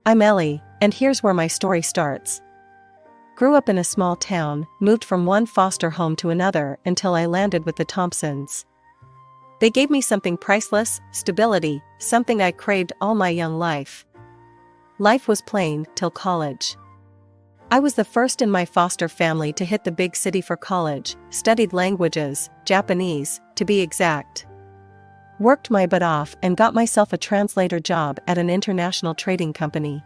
I'm Ellie, and here's where my story starts. Grew up in a small town, moved from one foster home to another until I landed with the Thompsons. They gave me something priceless, stability, something I craved all my young life. Life was plain till college. I was the first in my foster family to hit the big city for college, studied languages, Japanese, to be exact. Worked my butt off and got myself a translator job at an international trading company.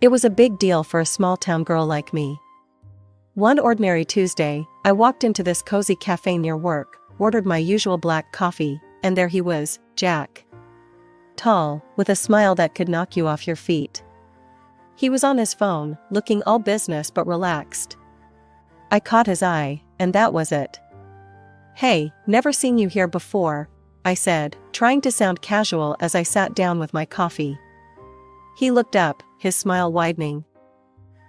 It was a big deal for a small-town girl like me. One ordinary Tuesday, I walked into this cozy cafe near work, ordered my usual black coffee, and there he was, Jack. Tall, with a smile that could knock you off your feet. He was on his phone, looking all business but relaxed. I caught his eye, and that was it. "Hey, never seen you here before," I said, trying to sound casual as I sat down with my coffee. He looked up, his smile widening.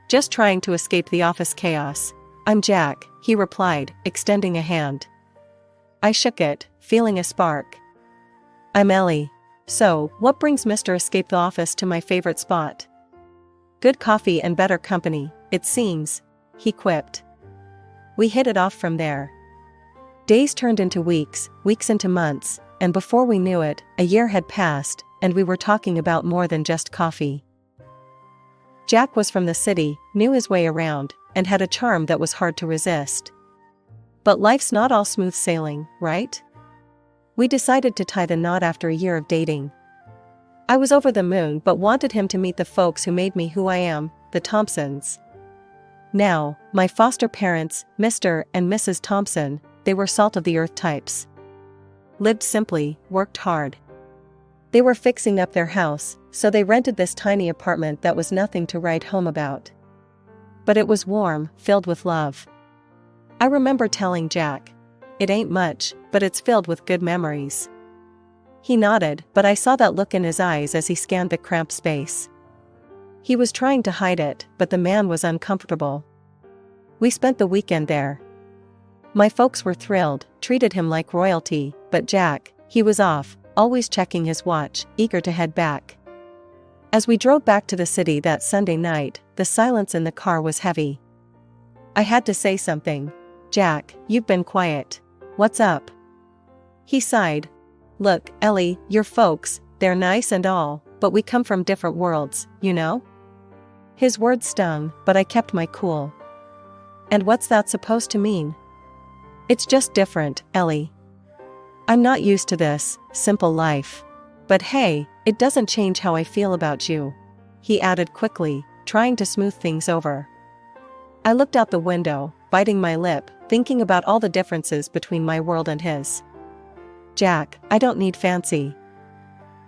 "Just trying to escape the office chaos. I'm Jack," he replied, extending a hand. I shook it, feeling a spark. "I'm Ellie. So, what brings Mr. Escape the Office to my favorite spot?" "Good coffee and better company, it seems," he quipped. We hit it off from there. Days turned into weeks, weeks into months, and before we knew it, a year had passed, and we were talking about more than just coffee. Jack was from the city, knew his way around, and had a charm that was hard to resist. But life's not all smooth sailing, right? We decided to tie the knot after a year of dating. I was over the moon but wanted him to meet the folks who made me who I am, the Thompsons. Now, my foster parents, Mr. and Mrs. Thompson, they were salt-of-the-earth types. Lived simply, worked hard. They were fixing up their house, so they rented this tiny apartment that was nothing to write home about. But it was warm, filled with love. I remember telling Jack, "It ain't much, but it's filled with good memories." He nodded, but I saw that look in his eyes as he scanned the cramped space. He was trying to hide it, but the man was uncomfortable. We spent the weekend there. My folks were thrilled, treated him like royalty, but Jack, he was off, always checking his watch, eager to head back. As we drove back to the city that Sunday night, the silence in the car was heavy. I had to say something. "Jack, you've been quiet. What's up?" He sighed. "Look, Ellie, your folks, they're nice and all, but we come from different worlds, you know?" His words stung, but I kept my cool. "And what's that supposed to mean?" "It's just different, Ellie. I'm not used to this simple life. But hey, it doesn't change how I feel about you," he added quickly, trying to smooth things over. I looked out the window, biting my lip, thinking about all the differences between my world and his. "Jack, I don't need fancy.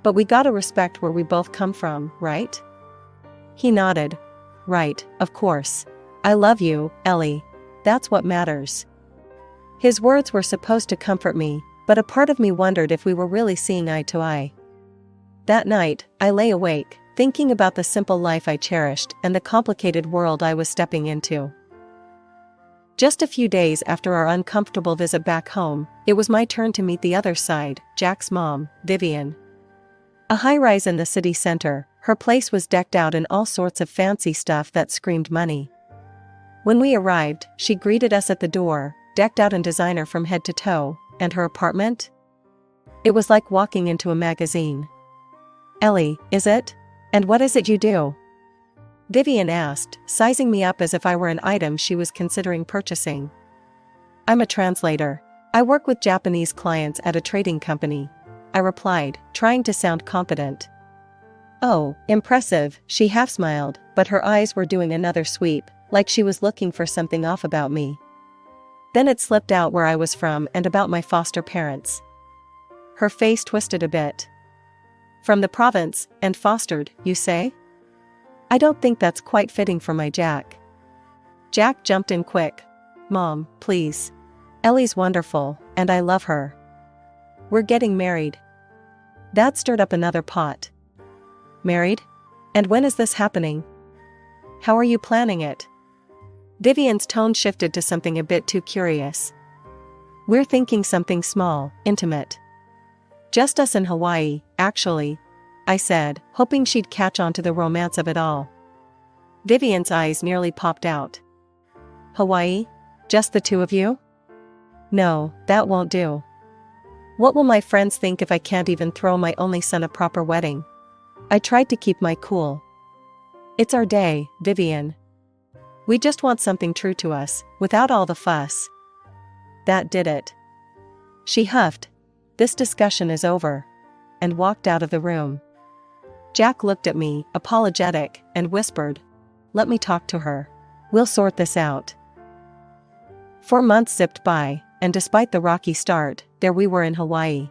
But we gotta respect where we both come from, right?" He nodded. "Right, of course. I love you, Ellie. That's what matters." His words were supposed to comfort me, but a part of me wondered if we were really seeing eye to eye. That night, I lay awake, thinking about the simple life I cherished and the complicated world I was stepping into. Just a few days after our uncomfortable visit back home, it was my turn to meet the other side, Jack's mom, Vivian. A high-rise in the city center, her place was decked out in all sorts of fancy stuff that screamed money. When we arrived, she greeted us at the door, decked out in designer from head to toe, and her apartment? It was like walking into a magazine. "Ellie, is it? And what is it you do?" Vivian asked, sizing me up as if I were an item she was considering purchasing. "I'm a translator. I work with Japanese clients at a trading company," I replied, trying to sound confident. "Oh, impressive," she half smiled, but her eyes were doing another sweep, like she was looking for something off about me. Then it slipped out where I was from and about my foster parents. Her face twisted a bit. "From the province, and fostered, you say? I don't think that's quite fitting for my Jack." Jack jumped in quick. "Mom, please. Ellie's wonderful, and I love her. We're getting married." That stirred up another pot. "Married? And when is this happening? How are you planning it?" Vivian's tone shifted to something a bit too curious. "We're thinking something small, intimate. Just us in Hawaii, actually. I said, hoping she'd catch on to the romance of it all. Vivian's eyes nearly popped out. Hawaii? Just the two of you? No, that won't do. What will my friends think if I can't even throw my only son a proper wedding? I tried to keep my cool. It's our day, Vivian. We just want something true to us, without all the fuss. That did it. She huffed, "This discussion is over," and walked out of the room. Jack looked at me, apologetic, and whispered, "Let me talk to her. We'll sort this out." 4 months zipped by, and despite the rocky start, there we were in Hawaii.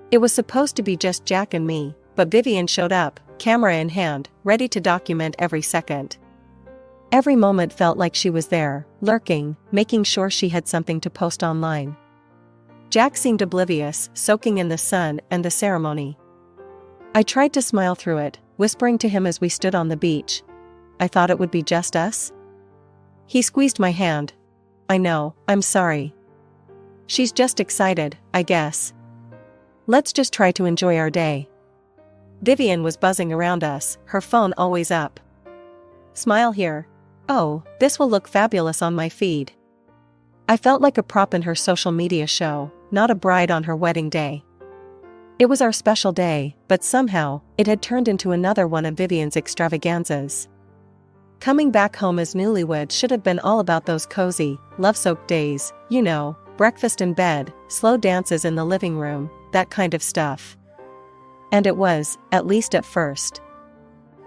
It was supposed to be just Jack and me, but Vivian showed up, camera in hand, ready to document every second. Every moment felt like she was there, lurking, making sure she had something to post online. Jack seemed oblivious, soaking in the sun and the ceremony. I tried to smile through it, whispering to him as we stood on the beach, "I thought it would be just us." He squeezed my hand. "I know, I'm sorry. She's just excited, I guess. Let's just try to enjoy our day." Vivian was buzzing around us, her phone always up. "Smile here. Oh, this will look fabulous on my feed." I felt like a prop in her social media show, not a bride on her wedding day. It was our special day, but somehow, it had turned into another one of Vivian's extravaganzas. Coming back home as newlyweds should have been all about those cozy, love-soaked days, you know, breakfast in bed, slow dances in the living room, that kind of stuff. And it was, at least at first.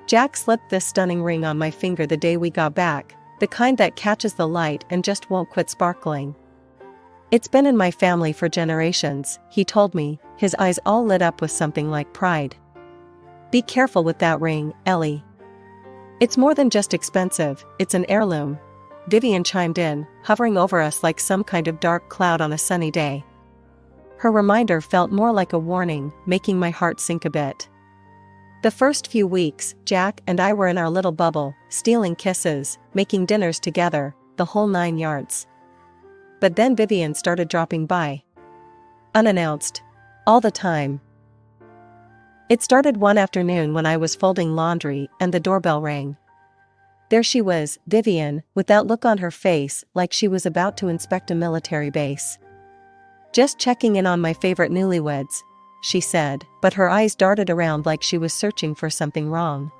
Jack slipped this stunning ring on my finger the day we got back, the kind that catches the light and just won't quit sparkling. "It's been in my family for generations," he told me, his eyes all lit up with something like pride. "Be careful with that ring, Ellie. It's more than just expensive, it's an heirloom." Vivian chimed in, hovering over us like some kind of dark cloud on a sunny day. Her reminder felt more like a warning, making my heart sink a bit. The first few weeks, Jack and I were in our little bubble, stealing kisses, making dinners together, the whole 9 yards. But then Vivian started dropping by. Unannounced. All the time. It started one afternoon when I was folding laundry and the doorbell rang. There she was, Vivian, with that look on her face like she was about to inspect a military base. "Just checking in on my favorite newlyweds," she said, but her eyes darted around like she was searching for something wrong.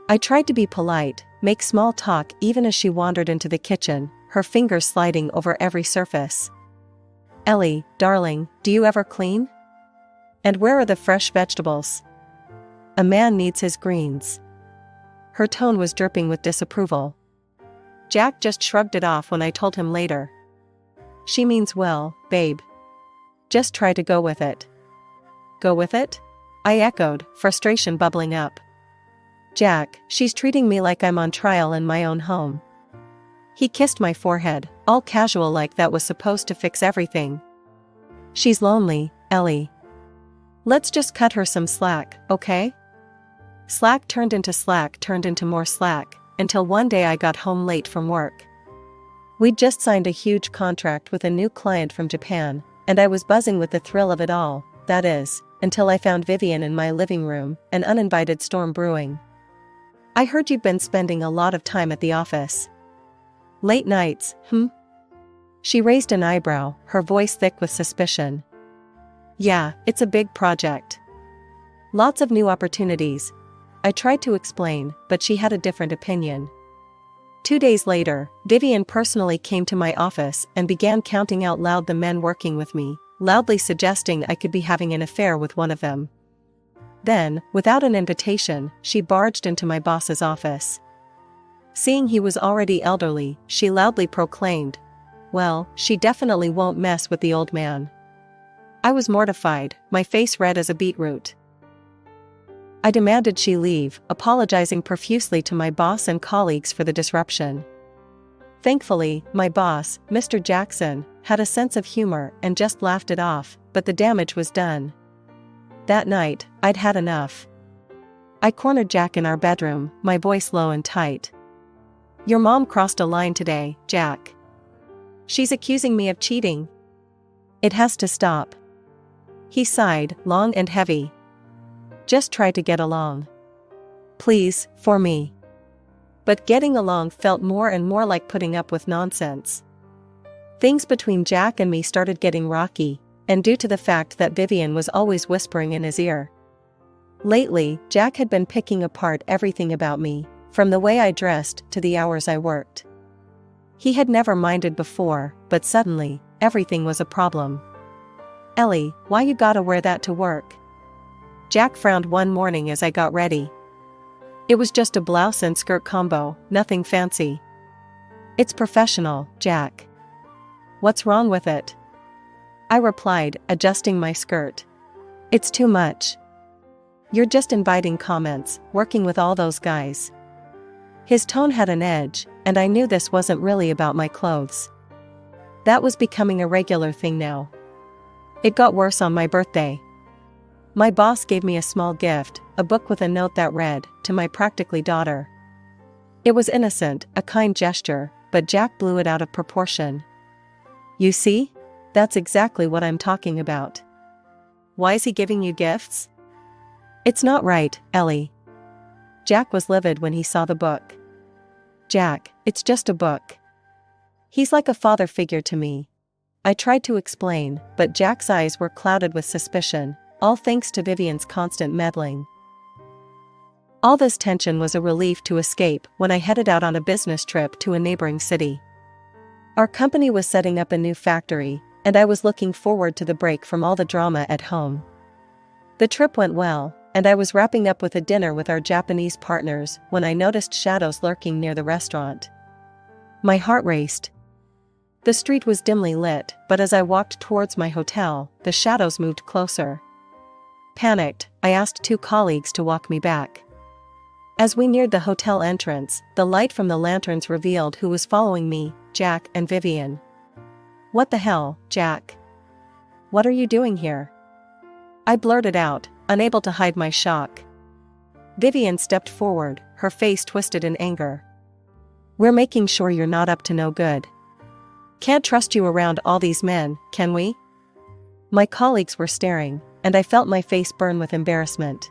I tried to be polite, make small talk even as she wandered into the kitchen, her fingers sliding over every surface. "Ellie, darling, do you ever clean? And where are the fresh vegetables? A man needs his greens." Her tone was dripping with disapproval. Jack just shrugged it off when I told him later. "She means well, babe. Just try to go with it." "Go with it?" I echoed, frustration bubbling up. "Jack, she's treating me like I'm on trial in my own home." He kissed my forehead, all casual like that was supposed to fix everything. "She's lonely, Ellie. Let's just cut her some slack, okay?" Slack turned into more slack, until one day I got home late from work. We'd just signed a huge contract with a new client from Japan, and I was buzzing with the thrill of it all, that is, until I found Vivian in my living room, an uninvited storm brewing. "I heard you've been spending a lot of time at the office." "Late nights, She raised an eyebrow, her voice thick with suspicion. "Yeah, it's a big project. Lots of new opportunities." I tried to explain, but she had a different opinion. 2 days later, Vivian personally came to my office and began counting out loud the men working with me, loudly suggesting I could be having an affair with one of them. Then, without an invitation, she barged into my boss's office. Seeing he was already elderly, she loudly proclaimed, "Well, she definitely won't mess with the old man." I was mortified, my face red as a beetroot. I demanded she leave, apologizing profusely to my boss and colleagues for the disruption. Thankfully, my boss, Mr. Jackson, had a sense of humor and just laughed it off, but the damage was done. That night, I'd had enough. I cornered Jack in our bedroom, my voice low and tight. "Your mom crossed a line today, Jack. She's accusing me of cheating. It has to stop." He sighed, long and heavy. Just try to get along. Please, for me. But getting along felt more and more like putting up with nonsense. Things between Jack and me started getting rocky, and due to the fact that Vivian was always whispering in his ear. Lately, Jack had been picking apart everything about me, from the way I dressed to the hours I worked. He had never minded before, but suddenly, everything was a problem. "Ellie, why you gotta wear that to work?" Jack frowned one morning as I got ready. "It was just a blouse and skirt combo, nothing fancy." "It's professional, Jack." "What's wrong with it?" I replied, adjusting my skirt. "It's too much. You're just inviting comments, working with all those guys." His tone had an edge, and I knew this wasn't really about my clothes. That was becoming a regular thing now. It got worse on my birthday. My boss gave me a small gift, a book with a note that read, "To my practically daughter." It was innocent, a kind gesture, but Jack blew it out of proportion. "You see? That's exactly what I'm talking about." "Why is he giving you gifts?" "It's not right, Ellie." Jack was livid when he saw the book. "Jack, it's just a book." "He's like a father figure to me." I tried to explain, but Jack's eyes were clouded with suspicion, all thanks to Vivian's constant meddling. All this tension was a relief to escape when I headed out on a business trip to a neighboring city. Our company was setting up a new factory, and I was looking forward to the break from all the drama at home. The trip went well, and I was wrapping up with a dinner with our Japanese partners when I noticed shadows lurking near the restaurant. My heart raced. The street was dimly lit, but as I walked towards my hotel, the shadows moved closer. Panicked, I asked two colleagues to walk me back. As we neared the hotel entrance, the light from the lanterns revealed who was following me, Jack and Vivian. "What the hell, Jack? What are you doing here?" I blurted out, unable to hide my shock. Vivian stepped forward, her face twisted in anger. "We're making sure you're not up to no good. Can't trust you around all these men, can we?" My colleagues were staring, and I felt my face burn with embarrassment.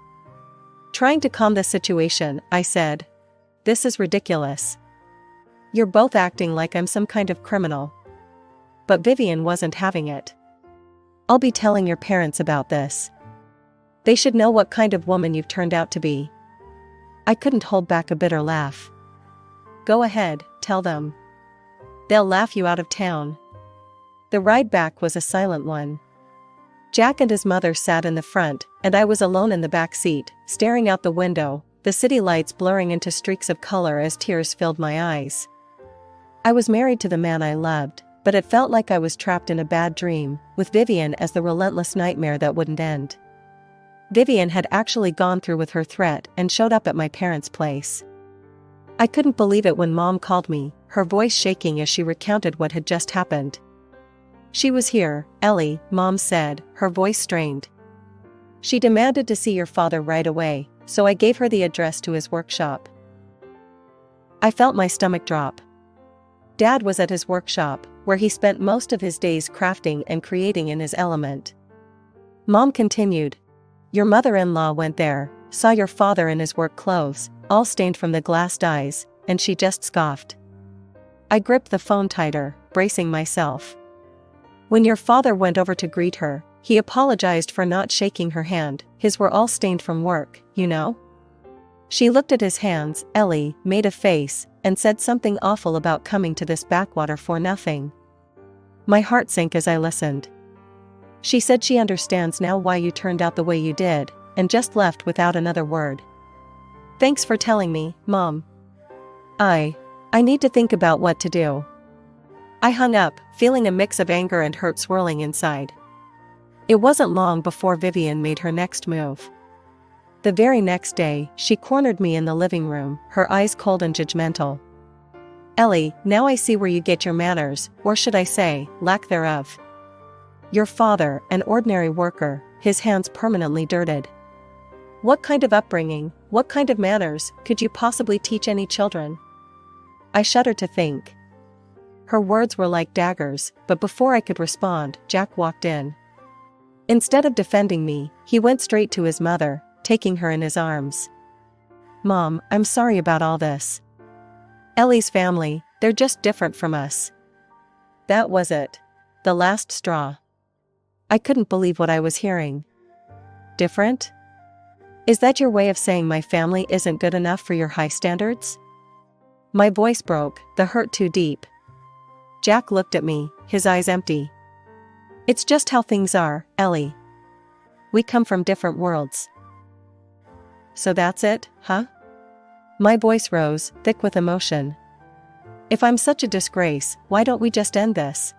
Trying to calm the situation, I said, "This is ridiculous. You're both acting like I'm some kind of criminal." But Vivian wasn't having it. "I'll be telling your parents about this. They should know what kind of woman you've turned out to be." I couldn't hold back a bitter laugh. "Go ahead, tell them. They'll laugh you out of town." The ride back was a silent one. Jack and his mother sat in the front, and I was alone in the back seat, staring out the window, the city lights blurring into streaks of color as tears filled my eyes. I was married to the man I loved, but it felt like I was trapped in a bad dream, with Vivian as the relentless nightmare that wouldn't end. Vivian had actually gone through with her threat and showed up at my parents' place. I couldn't believe it when Mom called me, her voice shaking as she recounted what had just happened. "She was here, Ellie," Mom said, her voice strained. "She demanded to see your father right away, so I gave her the address to his workshop." I felt my stomach drop. Dad was at his workshop, where he spent most of his days crafting and creating in his element. Mom continued, "Your mother-in-law went there, saw your father in his work clothes, all stained from the glass dyes, and she just scoffed." I gripped the phone tighter, bracing myself. "When your father went over to greet her, he apologized for not shaking her hand. His were all stained from work, you know?" She looked at his hands, Ellie, made a face, and said something awful about coming to this backwater for nothing. My heart sank as I listened. "She said she understands now why you turned out the way you did, and just left without another word. Thanks for telling me, Mom. I need to think about what to do." I hung up, feeling a mix of anger and hurt swirling inside. It wasn't long before Vivian made her next move. The very next day, she cornered me in the living room, her eyes cold and judgmental. "Ellie, now I see where you get your manners, or should I say, lack thereof. Your father, an ordinary worker, his hands permanently dirted. What kind of upbringing, what kind of manners, could you possibly teach any children?" I shuddered to think. Her words were like daggers, but before I could respond, Jack walked in. Instead of defending me, he went straight to his mother, taking her in his arms. "Mom, I'm sorry about all this. Ellie's family, they're just different from us." That was it. The last straw. I couldn't believe what I was hearing. Different? Is that your way of saying my family isn't good enough for your high standards? My voice broke, the hurt too deep. Jack looked at me, his eyes empty. "It's just how things are, Ellie. We come from different worlds." "So that's it, huh?" My voice rose, thick with emotion. "If I'm such a disgrace, why don't we just end this?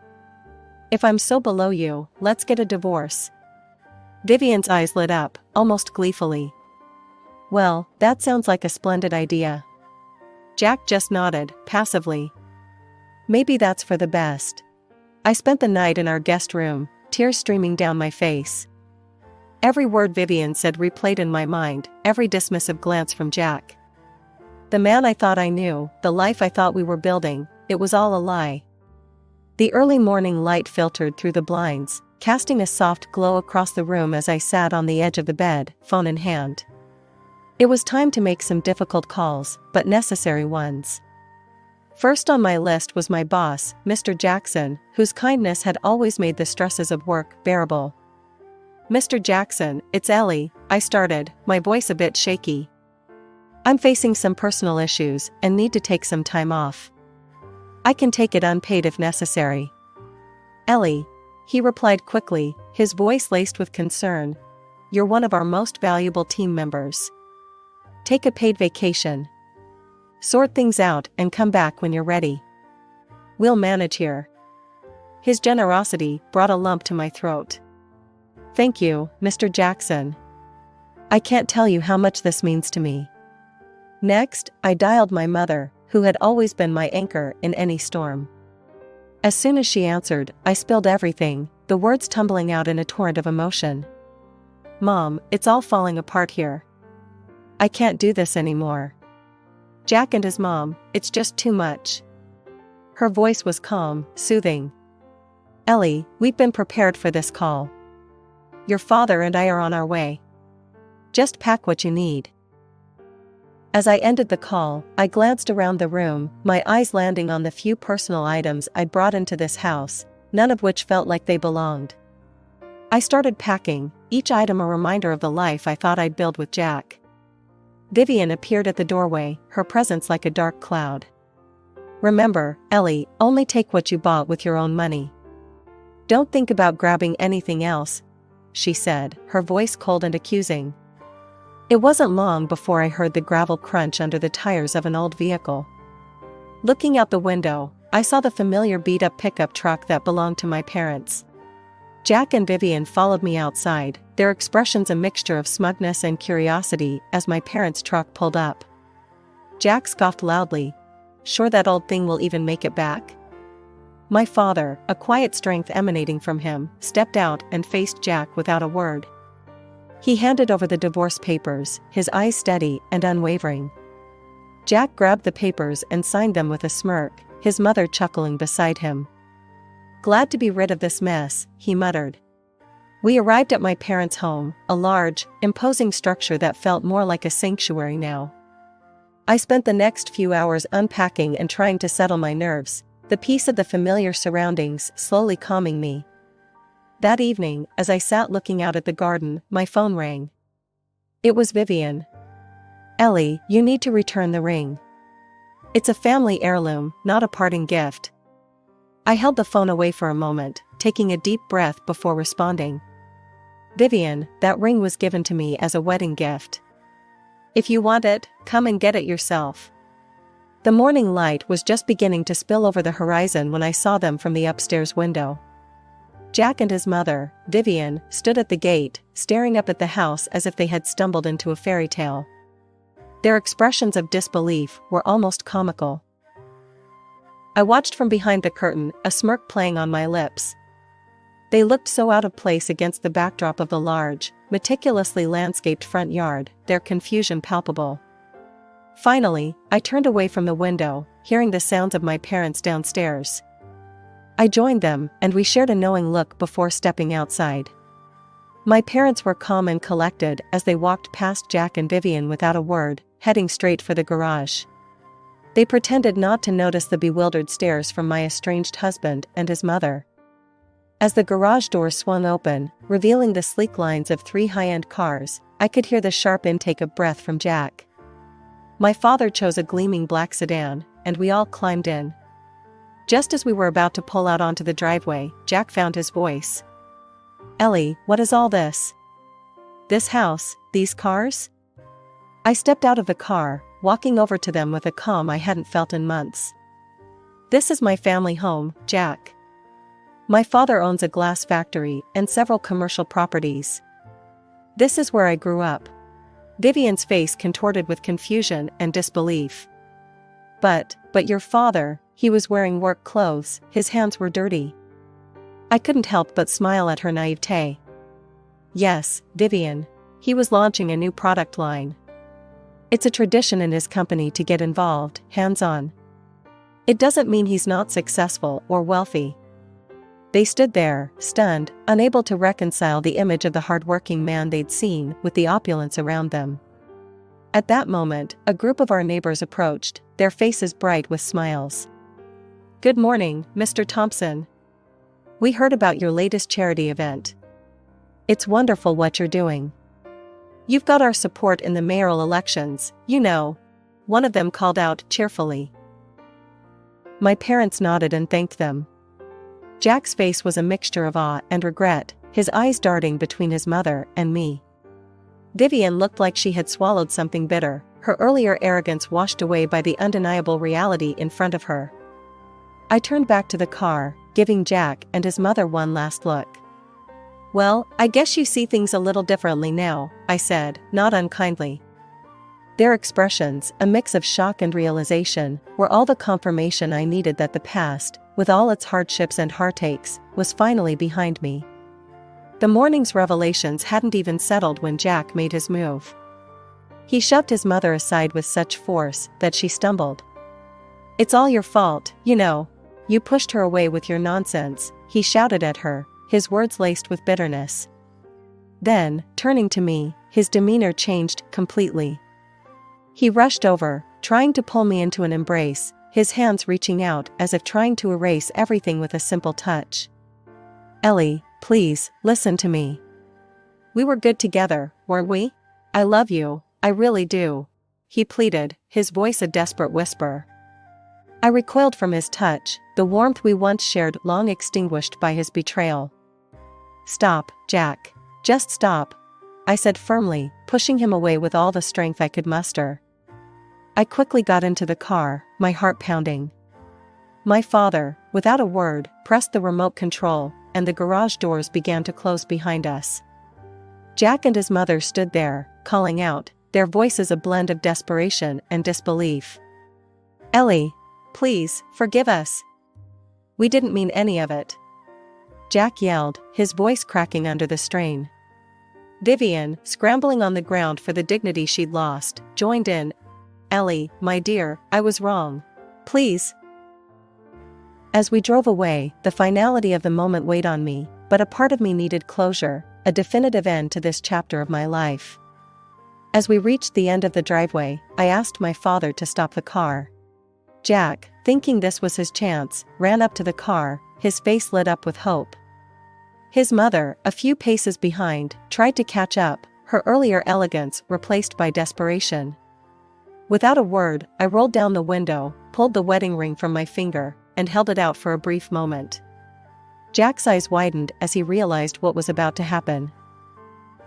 If I'm so below you, let's get a divorce." Vivian's eyes lit up, almost gleefully. "Well, that sounds like a splendid idea." Jack just nodded, passively. "Maybe that's for the best." I spent the night in our guest room, tears streaming down my face. Every word Vivian said replayed in my mind, every dismissive glance from Jack. The man I thought I knew, the life I thought we were building, it was all a lie. The early morning light filtered through the blinds, casting a soft glow across the room as I sat on the edge of the bed, phone in hand. It was time to make some difficult calls, but necessary ones. First on my list was my boss, Mr. Jackson, whose kindness had always made the stresses of work bearable. "Mr. Jackson, it's Ellie," I started, my voice a bit shaky. "I'm facing some personal issues and need to take some time off. I can take it unpaid if necessary." "Ellie," he replied quickly, his voice laced with concern, "you're one of our most valuable team members. Take a paid vacation. Sort things out and come back when you're ready. We'll manage here." His generosity brought a lump to my throat. "Thank you, Mr. Jackson. I can't tell you how much this means to me." Next, I dialed my mother, who had always been my anchor in any storm. As soon as she answered, I spilled everything, the words tumbling out in a torrent of emotion. "Mom, it's all falling apart here. I can't do this anymore. Jack and his mom, it's just too much." Her voice was calm, soothing. "Ellie, we've been prepared for this call. Your father and I are on our way. Just pack what you need." As I ended the call, I glanced around the room, my eyes landing on the few personal items I'd brought into this house, none of which felt like they belonged. I started packing, each item a reminder of the life I thought I'd build with Jack. Vivian appeared at the doorway, her presence like a dark cloud. "Remember, Ellie, only take what you bought with your own money. Don't think about grabbing anything else," she said, her voice cold and accusing. It wasn't long before I heard the gravel crunch under the tires of an old vehicle. Looking out the window, I saw the familiar beat-up pickup truck that belonged to my parents. Jack and Vivian followed me outside, their expressions a mixture of smugness and curiosity as my parents' truck pulled up. Jack scoffed loudly. "Sure that old thing will even make it back?" My father, a quiet strength emanating from him, stepped out and faced Jack without a word. He handed over the divorce papers, his eyes steady and unwavering. Jack grabbed the papers and signed them with a smirk, his mother chuckling beside him. "Glad to be rid of this mess," he muttered. We arrived at my parents' home, a large, imposing structure that felt more like a sanctuary now. I spent the next few hours unpacking and trying to settle my nerves, the peace of the familiar surroundings slowly calming me. That evening, as I sat looking out at the garden, my phone rang. It was Vivian. "Ellie, you need to return the ring. It's a family heirloom, not a parting gift." I held the phone away for a moment, taking a deep breath before responding. "Vivian, that ring was given to me as a wedding gift. If you want it, come and get it yourself." The morning light was just beginning to spill over the horizon when I saw them from the upstairs window. Jack and his mother, Vivian, stood at the gate, staring up at the house as if they had stumbled into a fairy tale. Their expressions of disbelief were almost comical. I watched from behind the curtain, a smirk playing on my lips. They looked so out of place against the backdrop of the large, meticulously landscaped front yard, their confusion palpable. Finally, I turned away from the window, hearing the sounds of my parents downstairs. I joined them, and we shared a knowing look before stepping outside. My parents were calm and collected as they walked past Jack and Vivian without a word, heading straight for the garage. They pretended not to notice the bewildered stares from my estranged husband and his mother. As the garage door swung open, revealing the sleek lines of 3 high-end cars, I could hear the sharp intake of breath from Jack. My father chose a gleaming black sedan, and we all climbed in. Just as we were about to pull out onto the driveway, Jack found his voice. "Ellie, what is all this? This house, these cars?" I stepped out of the car, walking over to them with a calm I hadn't felt in months. "This is my family home, Jack. My father owns a glass factory and several commercial properties. This is where I grew up." Vivian's face contorted with confusion and disbelief. But your father, he was wearing work clothes, his hands were dirty." I couldn't help but smile at her naivete. "Yes, Vivian. He was launching a new product line. It's a tradition in his company to get involved, hands-on. It doesn't mean he's not successful or wealthy." They stood there, stunned, unable to reconcile the image of the hard-working man they'd seen with the opulence around them. At that moment, a group of our neighbors approached, their faces bright with smiles. "Good morning, Mr. Thompson. We heard about your latest charity event. It's wonderful what you're doing. You've got our support in the mayoral elections, you know," one of them called out cheerfully. My parents nodded and thanked them. Jack's face was a mixture of awe and regret, his eyes darting between his mother and me. Vivian looked like she had swallowed something bitter, her earlier arrogance washed away by the undeniable reality in front of her. I turned back to the car, giving Jack and his mother one last look. "Well, I guess you see things a little differently now," I said, not unkindly. Their expressions, a mix of shock and realization, were all the confirmation I needed that the past, with all its hardships and heartaches, was finally behind me. The morning's revelations hadn't even settled when Jack made his move. He shoved his mother aside with such force that she stumbled. "It's all your fault, you know. You pushed her away with your nonsense," he shouted at her, his words laced with bitterness. Then, turning to me, his demeanor changed completely. He rushed over, trying to pull me into an embrace, his hands reaching out as if trying to erase everything with a simple touch. "Ellie, please, listen to me. We were good together, weren't we? I love you, I really do," he pleaded, his voice a desperate whisper. I recoiled from his touch, the warmth we once shared long extinguished by his betrayal. "Stop, Jack. Just stop," I said firmly, pushing him away with all the strength I could muster. I quickly got into the car, my heart pounding. My father, without a word, pressed the remote control, and the garage doors began to close behind us. Jack and his mother stood there, calling out, their voices a blend of desperation and disbelief. "Ellie, please, forgive us. We didn't mean any of it," Jack yelled, his voice cracking under the strain. Vivian, scrambling on the ground for the dignity she'd lost, joined in. "Ellie, my dear, I was wrong. Please." As we drove away, the finality of the moment weighed on me, but a part of me needed closure, a definitive end to this chapter of my life. As we reached the end of the driveway, I asked my father to stop the car. Jack, thinking this was his chance, ran up to the car, his face lit up with hope. His mother, a few paces behind, tried to catch up, her earlier elegance replaced by desperation. Without a word, I rolled down the window, pulled the wedding ring from my finger, and held it out for a brief moment. Jack's eyes widened as he realized what was about to happen.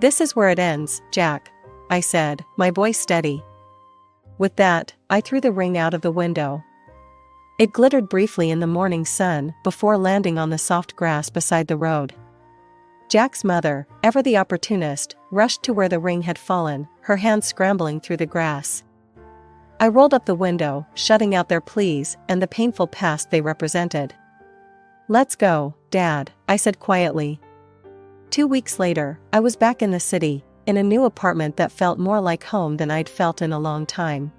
"This is where it ends, Jack," I said, my voice steady. With that, I threw the ring out of the window. It glittered briefly in the morning sun before landing on the soft grass beside the road. Jack's mother, ever the opportunist, rushed to where the ring had fallen, her hands scrambling through the grass. I rolled up the window, shutting out their pleas and the painful past they represented. "Let's go, Dad," I said quietly. 2 weeks later, I was back in the city, in a new apartment that felt more like home than I'd felt in a long time.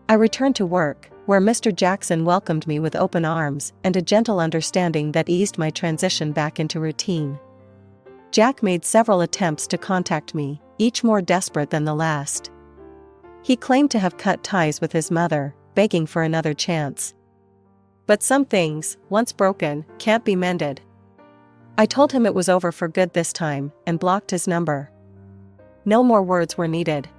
I returned to work, where Mr. Jackson welcomed me with open arms and a gentle understanding that eased my transition back into routine. Jack made several attempts to contact me, each more desperate than the last. He claimed to have cut ties with his mother, begging for another chance. But some things, once broken, can't be mended. I told him it was over for good this time, and blocked his number. No more words were needed.